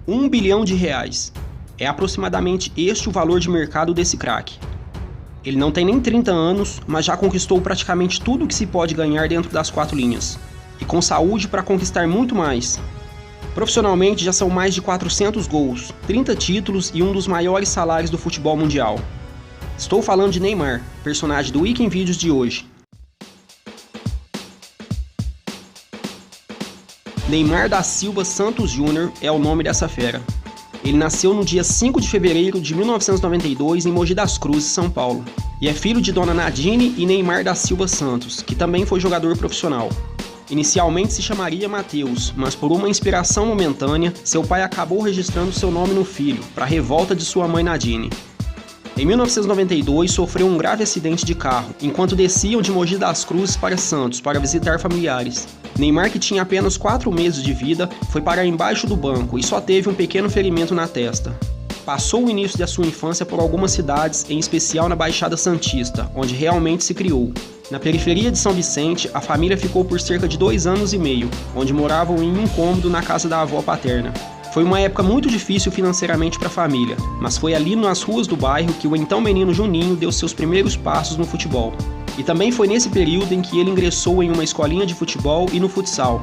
R$ 1 bilhão. É aproximadamente este o valor de mercado desse craque. Ele não tem nem 30 anos, mas já conquistou praticamente tudo o que se pode ganhar dentro das quatro linhas. E com saúde para conquistar muito mais. Profissionalmente já são mais de 400 gols, 30 títulos e um dos maiores salários do futebol mundial. Estou falando de Neymar, personagem do Week in Videos de hoje. Neymar da Silva Santos Júnior é o nome dessa fera. Ele nasceu no dia 5 de fevereiro de 1992 em Mogi das Cruzes, São Paulo. E é filho de Dona Nadine e Neymar da Silva Santos, que também foi jogador profissional. Inicialmente se chamaria Matheus, mas por uma inspiração momentânea, seu pai acabou registrando seu nome no filho, para a revolta de sua mãe Nadine. Em 1992, sofreu um grave acidente de carro, enquanto desciam de Mogi das Cruzes para Santos para visitar familiares. Neymar, que tinha apenas 4 meses de vida, foi parar embaixo do banco e só teve um pequeno ferimento na testa. Passou o início da sua infância por algumas cidades, em especial na Baixada Santista, onde realmente se criou. Na periferia de São Vicente, a família ficou por cerca de 2 anos e meio, onde moravam em um cômodo na casa da avó paterna. Foi uma época muito difícil financeiramente para a família, mas foi ali nas ruas do bairro que o então menino Juninho deu seus primeiros passos no futebol. E também foi nesse período em que ele ingressou em uma escolinha de futebol e no futsal.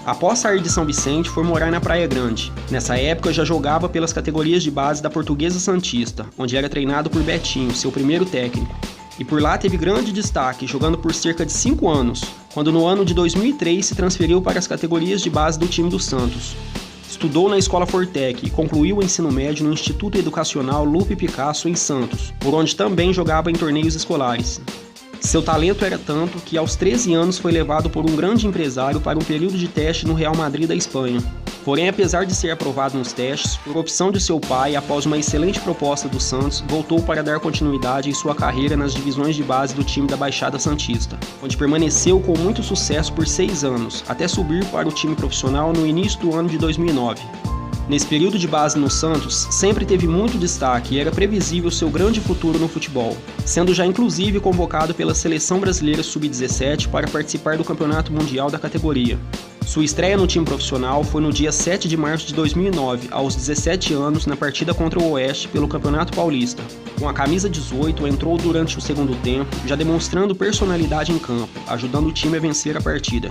Após sair de São Vicente, foi morar na Praia Grande. Nessa época já jogava pelas categorias de base da Portuguesa Santista, onde era treinado por Betinho, seu primeiro técnico. E por lá teve grande destaque, jogando por cerca de 5 anos, quando no ano de 2003 se transferiu para as categorias de base do time do Santos. Estudou na Escola Fortec e concluiu o ensino médio no Instituto Educacional Lupe Picasso, em Santos, por onde também jogava em torneios escolares. Seu talento era tanto que aos 13 anos foi levado por um grande empresário para um período de teste no Real Madrid da Espanha. Porém, apesar de ser aprovado nos testes, por opção de seu pai, após uma excelente proposta do Santos, voltou para dar continuidade em sua carreira nas divisões de base do time da Baixada Santista, onde permaneceu com muito sucesso por 6 anos, até subir para o time profissional no início do ano de 2009. Nesse período de base no Santos, sempre teve muito destaque e era previsível seu grande futuro no futebol, sendo já inclusive convocado pela Seleção Brasileira Sub-17 para participar do Campeonato Mundial da categoria. Sua estreia no time profissional foi no dia 7 de março de 2009, aos 17 anos, na partida contra o Oeste pelo Campeonato Paulista. Com a camisa 18, entrou durante o segundo tempo, já demonstrando personalidade em campo, ajudando o time a vencer a partida.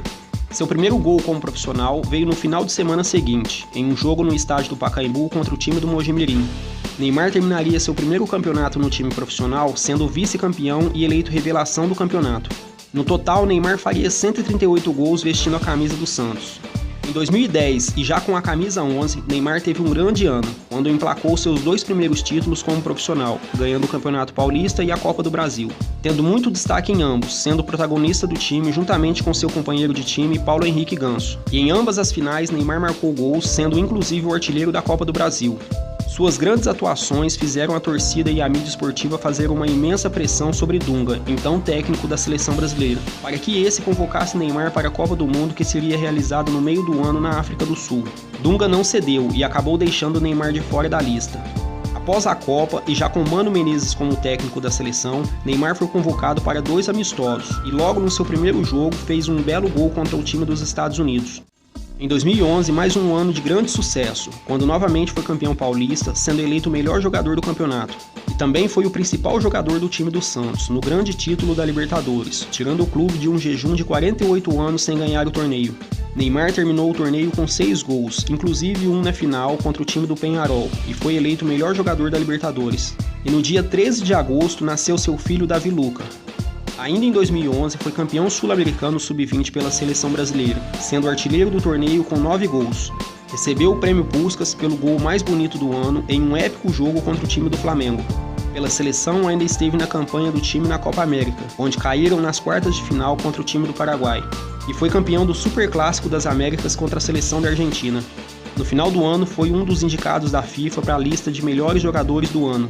Seu primeiro gol como profissional veio no final de semana seguinte, em um jogo no estádio do Pacaembu contra o time do Mojimirim. Neymar terminaria seu primeiro campeonato no time profissional, sendo vice-campeão e eleito revelação do campeonato. No total, Neymar faria 138 gols vestindo a camisa do Santos. Em 2010, e já com a camisa 11, Neymar teve um grande ano, quando emplacou seus 2 primeiros títulos como profissional, ganhando o Campeonato Paulista e a Copa do Brasil, tendo muito destaque em ambos, sendo protagonista do time juntamente com seu companheiro de time, Paulo Henrique Ganso. E em ambas as finais, Neymar marcou gols, sendo inclusive o artilheiro da Copa do Brasil. Suas grandes atuações fizeram a torcida e a mídia esportiva fazer uma imensa pressão sobre Dunga, então técnico da seleção brasileira, para que esse convocasse Neymar para a Copa do Mundo que seria realizada no meio do ano na África do Sul. Dunga não cedeu e acabou deixando Neymar de fora da lista. Após a Copa, e já com Mano Menezes como técnico da seleção, Neymar foi convocado para 2 amistosos e logo no seu primeiro jogo fez um belo gol contra o time dos Estados Unidos. Em 2011, mais um ano de grande sucesso, quando novamente foi campeão paulista, sendo eleito o melhor jogador do campeonato. E também foi o principal jogador do time do Santos, no grande título da Libertadores, tirando o clube de um jejum de 48 anos sem ganhar o torneio. Neymar terminou o torneio com 6 gols, inclusive um na final contra o time do Peñarol, e foi eleito o melhor jogador da Libertadores. E no dia 13 de agosto nasceu seu filho Davi Luca. Ainda em 2011, foi campeão sul-americano sub-20 pela seleção brasileira, sendo artilheiro do torneio com 9 gols. Recebeu o prêmio Puskás pelo gol mais bonito do ano em um épico jogo contra o time do Flamengo. Pela seleção, ainda esteve na campanha do time na Copa América, onde caíram nas quartas de final contra o time do Paraguai. E foi campeão do Superclássico das Américas contra a seleção da Argentina. No final do ano, foi um dos indicados da FIFA para a lista de melhores jogadores do ano.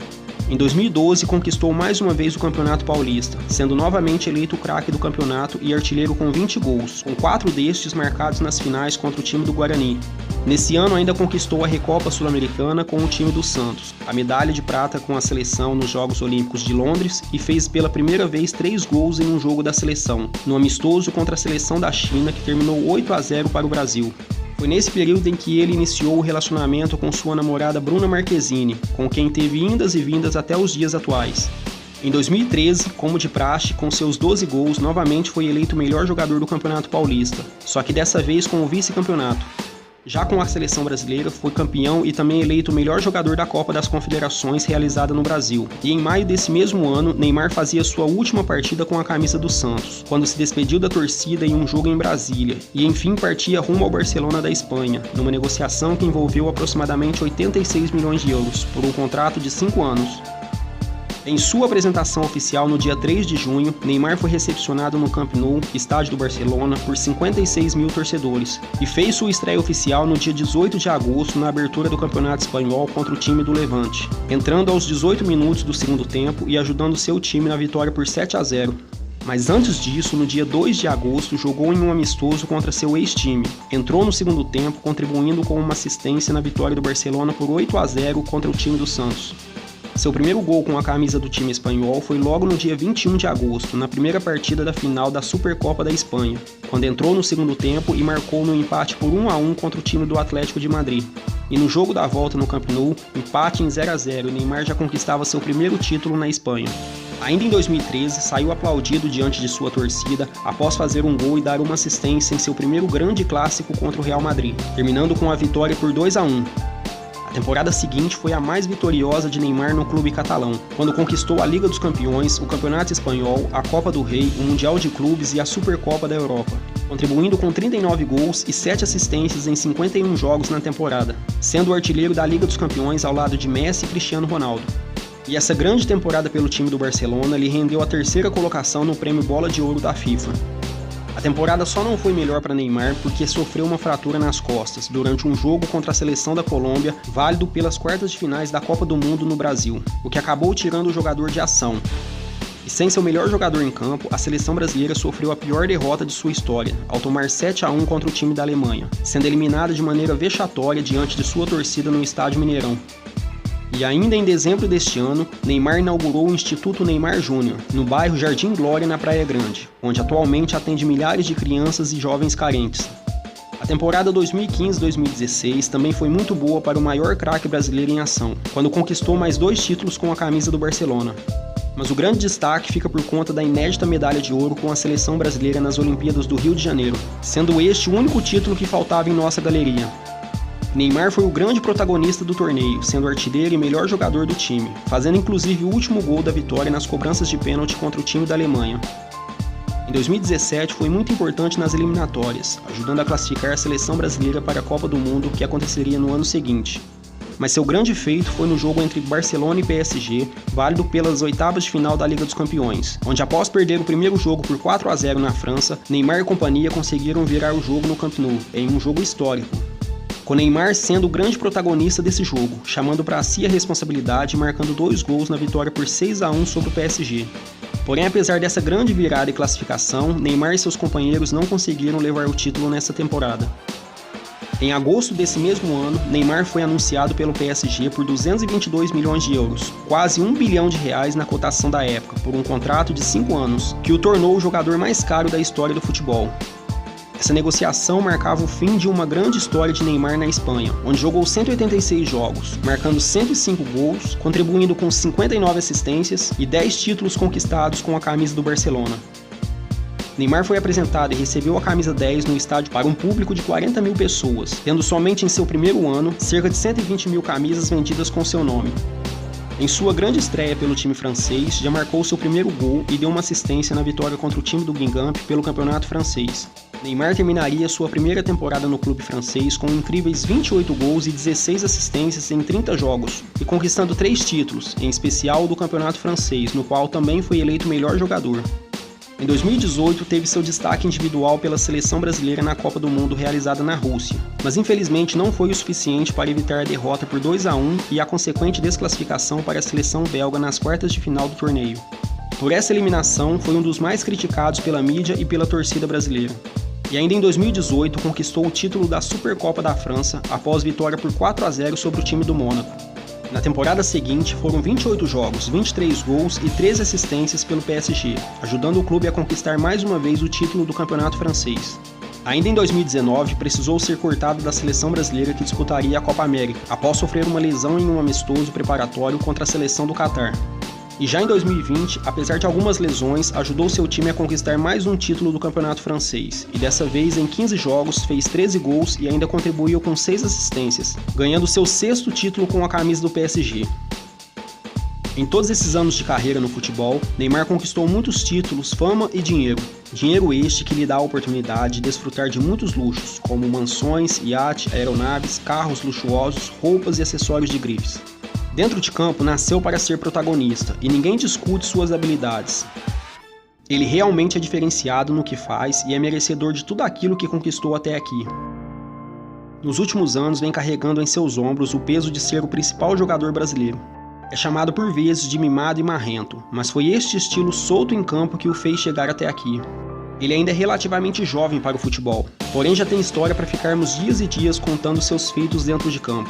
Em 2012, conquistou mais uma vez o Campeonato Paulista, sendo novamente eleito o craque do campeonato e artilheiro com 20 gols, com 4 destes marcados nas finais contra o time do Guarani. Nesse ano ainda conquistou a Recopa Sul-Americana com o time do Santos, a medalha de prata com a seleção nos Jogos Olímpicos de Londres e fez pela primeira vez 3 gols em um jogo da seleção, no amistoso contra a seleção da China que terminou 8-0 para o Brasil. Foi nesse período em que ele iniciou o relacionamento com sua namorada Bruna Marquezine, com quem teve indas e vindas até os dias atuais. Em 2013, como de praxe, com seus 12 gols, novamente foi eleito o melhor jogador do Campeonato Paulista, só que dessa vez com o vice-campeonato. Já com a seleção brasileira, foi campeão e também eleito o melhor jogador da Copa das Confederações realizada no Brasil. E em maio desse mesmo ano, Neymar fazia sua última partida com a camisa do Santos, quando se despediu da torcida em um jogo em Brasília, e enfim partia rumo ao Barcelona da Espanha, numa negociação que envolveu aproximadamente 86 milhões de euros, por um contrato de 5 anos. Em sua apresentação oficial no dia 3 de junho, Neymar foi recepcionado no Camp Nou, estádio do Barcelona, por 56 mil torcedores e fez sua estreia oficial no dia 18 de agosto na abertura do Campeonato Espanhol contra o time do Levante, entrando aos 18 minutos do segundo tempo e ajudando seu time na vitória por 7-0. Mas antes disso, no dia 2 de agosto, jogou em um amistoso contra seu ex-time. Entrou no segundo tempo, contribuindo com uma assistência na vitória do Barcelona por 8-0 contra o time do Santos. Seu primeiro gol com a camisa do time espanhol foi logo no dia 21 de agosto, na primeira partida da final da Supercopa da Espanha, quando entrou no segundo tempo e marcou no empate por 1-1 contra o time do Atlético de Madrid. E no jogo da volta no Camp Nou, empate em 0-0, Neymar já conquistava seu primeiro título na Espanha. Ainda em 2013, saiu aplaudido diante de sua torcida após fazer um gol e dar uma assistência em seu primeiro grande clássico contra o Real Madrid, terminando com a vitória por 2-1. A temporada seguinte foi a mais vitoriosa de Neymar no clube catalão, quando conquistou a Liga dos Campeões, o Campeonato Espanhol, a Copa do Rei, o Mundial de Clubes e a Supercopa da Europa, contribuindo com 39 gols e 7 assistências em 51 jogos na temporada, sendo o artilheiro da Liga dos Campeões ao lado de Messi e Cristiano Ronaldo. E essa grande temporada pelo time do Barcelona lhe rendeu a terceira colocação no prêmio Bola de Ouro da FIFA. A temporada só não foi melhor para Neymar porque sofreu uma fratura nas costas durante um jogo contra a seleção da Colômbia, válido pelas quartas de finais da Copa do Mundo no Brasil, o que acabou tirando o jogador de ação. E sem seu melhor jogador em campo, a seleção brasileira sofreu a pior derrota de sua história, ao tomar 7-1 contra o time da Alemanha, sendo eliminada de maneira vexatória diante de sua torcida no Estádio Mineirão. E ainda em dezembro deste ano, Neymar inaugurou o Instituto Neymar Júnior, no bairro Jardim Glória, na Praia Grande, onde atualmente atende milhares de crianças e jovens carentes. A temporada 2015-2016 também foi muito boa para o maior craque brasileiro em ação, quando conquistou mais 2 títulos com a camisa do Barcelona. Mas o grande destaque fica por conta da inédita medalha de ouro com a seleção brasileira nas Olimpíadas do Rio de Janeiro, sendo este o único título que faltava em nossa galeria. Neymar foi o grande protagonista do torneio, sendo artilheiro e melhor jogador do time, fazendo inclusive o último gol da vitória nas cobranças de pênalti contra o time da Alemanha. Em 2017 foi muito importante nas eliminatórias, ajudando a classificar a seleção brasileira para a Copa do Mundo que aconteceria no ano seguinte. Mas seu grande feito foi no jogo entre Barcelona e PSG, válido pelas oitavas de final da Liga dos Campeões, onde após perder o primeiro jogo por 4-0 na França, Neymar e companhia conseguiram virar o jogo no Camp Nou, em um jogo histórico, com Neymar sendo o grande protagonista desse jogo, chamando para si a responsabilidade e marcando 2 gols na vitória por 6-1 sobre o PSG. Porém, apesar dessa grande virada e classificação, Neymar e seus companheiros não conseguiram levar o título nessa temporada. Em agosto desse mesmo ano, Neymar foi anunciado pelo PSG por 222 milhões de euros, quase R$1 bilhão na cotação da época, por um contrato de 5 anos, que o tornou o jogador mais caro da história do futebol. Essa negociação marcava o fim de uma grande história de Neymar na Espanha, onde jogou 186 jogos, marcando 105 gols, contribuindo com 59 assistências e 10 títulos conquistados com a camisa do Barcelona. Neymar foi apresentado e recebeu a camisa 10 no estádio para um público de 40 mil pessoas, tendo somente em seu primeiro ano cerca de 120 mil camisas vendidas com seu nome. Em sua grande estreia pelo time francês, já marcou seu primeiro gol e deu uma assistência na vitória contra o time do Guingamp pelo campeonato francês. Neymar terminaria sua primeira temporada no clube francês com incríveis 28 gols e 16 assistências em 30 jogos, e conquistando 3 títulos, em especial o do campeonato francês, no qual também foi eleito melhor jogador. Em 2018, teve seu destaque individual pela seleção brasileira na Copa do Mundo realizada na Rússia, mas infelizmente não foi o suficiente para evitar a derrota por 2-1 e a consequente desclassificação para a seleção belga nas quartas de final do torneio. Por essa eliminação, foi um dos mais criticados pela mídia e pela torcida brasileira. E ainda em 2018, conquistou o título da Supercopa da França após vitória por 4-0 sobre o time do Mônaco. Na temporada seguinte, foram 28 jogos, 23 gols e 13 assistências pelo PSG, ajudando o clube a conquistar mais uma vez o título do campeonato francês. Ainda em 2019, precisou ser cortado da seleção brasileira que disputaria a Copa América, após sofrer uma lesão em um amistoso preparatório contra a seleção do Catar. E já em 2020, apesar de algumas lesões, ajudou seu time a conquistar mais um título do campeonato francês, e dessa vez em 15 jogos fez 13 gols e ainda contribuiu com 6 assistências, ganhando seu 6º título com a camisa do PSG. Em todos esses anos de carreira no futebol, Neymar conquistou muitos títulos, fama e dinheiro. Dinheiro este que lhe dá a oportunidade de desfrutar de muitos luxos, como mansões, iate, aeronaves, carros luxuosos, roupas e acessórios de grifes. Dentro de campo, nasceu para ser protagonista e ninguém discute suas habilidades. Ele realmente é diferenciado no que faz e é merecedor de tudo aquilo que conquistou até aqui. Nos últimos anos, vem carregando em seus ombros o peso de ser o principal jogador brasileiro. É chamado por vezes de mimado e marrento, mas foi este estilo solto em campo que o fez chegar até aqui. Ele ainda é relativamente jovem para o futebol, porém já tem história para ficarmos dias e dias contando seus feitos dentro de campo.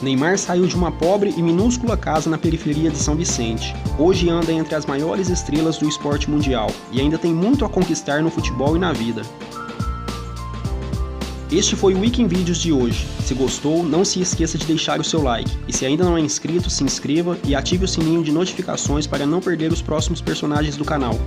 Neymar saiu de uma pobre e minúscula casa na periferia de São Vicente. Hoje anda entre as maiores estrelas do esporte mundial e ainda tem muito a conquistar no futebol e na vida. Este foi o Week in Vídeos de hoje. Se gostou, não se esqueça de deixar o seu like. E se ainda não é inscrito, se inscreva e ative o sininho de notificações para não perder os próximos personagens do canal.